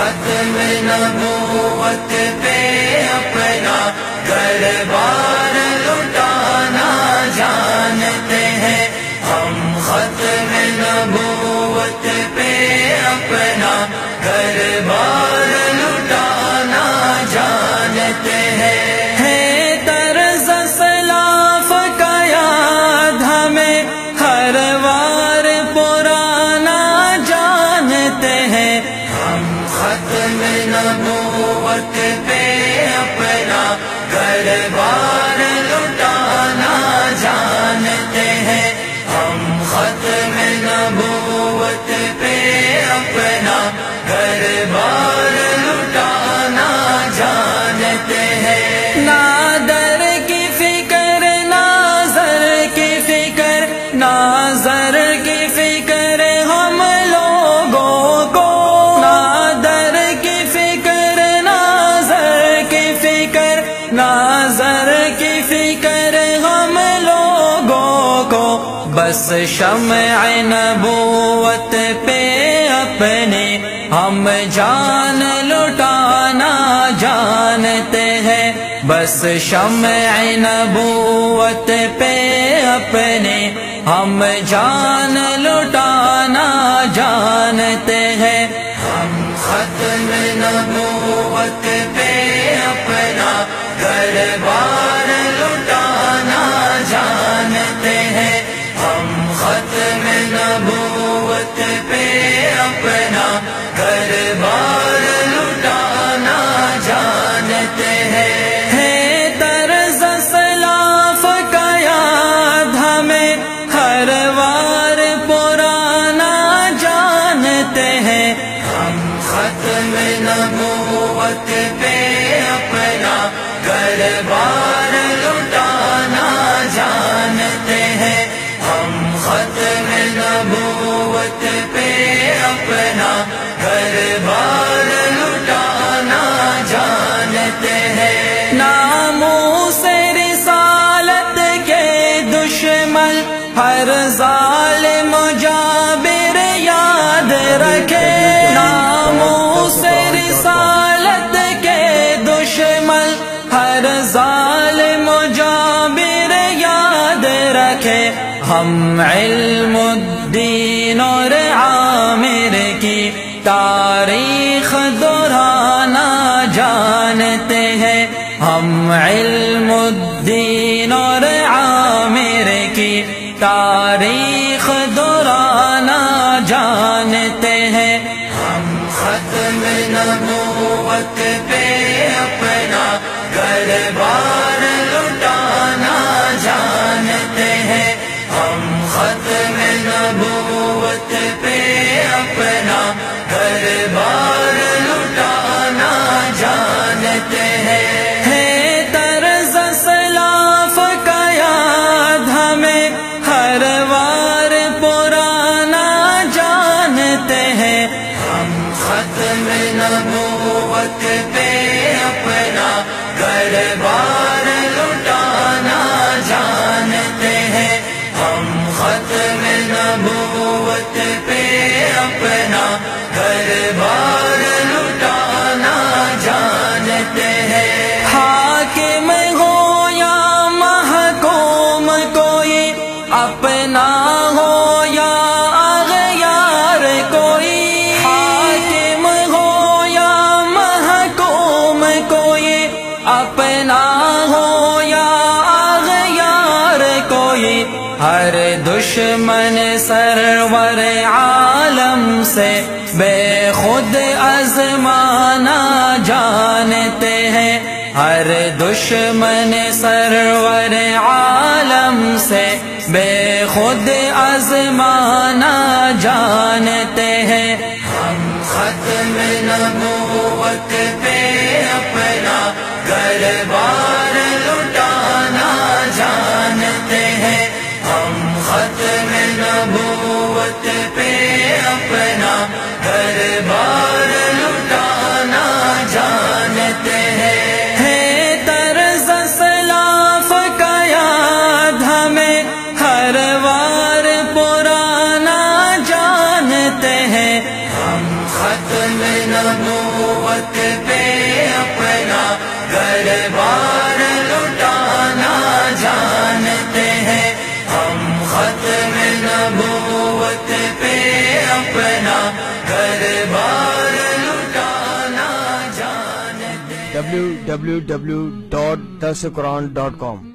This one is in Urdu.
ختم نبوت پہ اپنا گھر بار لٹانا جانتے ہیں ہم، ختم نبوت پہ اپنا گھر بار لٹانا جانتے ہیں۔ طرز سلاف کا یاد ہمیں ہر بار پرانا جانتے ہیں، ہم ختم نبوت پہ اپنا گھر بار لٹانا جانتے ہیں، ہم ختم نبوت پہ اپنا گھر بار لٹانا جانتے ہیں۔ نہ در کی فکر نہ زر کی فکر، نہ زر کی فکر ہم لوگوں کو، نہ در کی فکر نہ زر کی فکر، نہ زر کی فکر ہم لوگوں کو، بس شمع نبوت پہ اپنے ہم جان لٹانا جانتے ہیں، بس شمع نبوت پہ اپنے ہم جان لٹانا جانتے ہیں، ہم ختم نبوت پہ اپنا گھر بار لٹانا جانتے ہیں، ہم ختم نبوت پہ اپنا گھر بار لٹانا جانتے ہیں۔ طرز سلاف کا یاد ہمیں ہر بار پرانا جانتے ہیں، ہم ختم نبوت پہ اپنا گھر بار لٹانا جانتے ہیں، ہم ختم نبوت پہ اپنا گھر بار لٹانا جانتے ہیں۔ ناموس رسالت کے دشمن ہر ظالم جابر یاد رکھے، ناموس رسالت کے دشمن ہر ظالم جابر یاد رکھے، ہم علم الدین اور عامر کی تاریخ دہرانا جانتے ہیں، ہم علم الدین اور عامر کی تاریخ دہرانا جانتے ہیں، ہم ختم نبوت پہ اپنا گھر بار لٹانا جانتے ہیں، ہم ختم نبوت پہ اپنا گھر بار لٹانا جانتے ہیں۔ طرز سلاف کا یاد ہمیں ہر بار پرانا جانتے ہیں، ہم ختم نبوت پہ اپنا گھر بار لٹانا جانتے ہیں، ہم ختم نبوت پہ اپنا گھر بار لٹانا جانتے ہیں۔ حاکم ہو یا محکوم کوئی، اپنا ہو یا اغیار کوئی، حاکم ہو یا محکوم کوئی، اپنا ہو یا اغیار کوئی، ہر دشمن سرور عالم سے بے خود آزمانا جانتے ہیں، ہر دشمن سرور عالم سے بے خود آزمانا جانتے ہیں، ہم ختم نبوت پہ اپنا گھر بار لٹانا جانتے ہیں، ہم ختم نبوت پہ اپنا گھر بار لٹانا جانتے ہیں۔ طرز سلاف کا یاد ہمیں ہر بار پرانا جانتے ہیں، ہم ختم نبوت پہ اپنا گھر بار لٹانا جانتے ہیں ہم ختم نبوت پہ اپنا گھر بار لٹانا جانتے ہیں www.darsuquran.com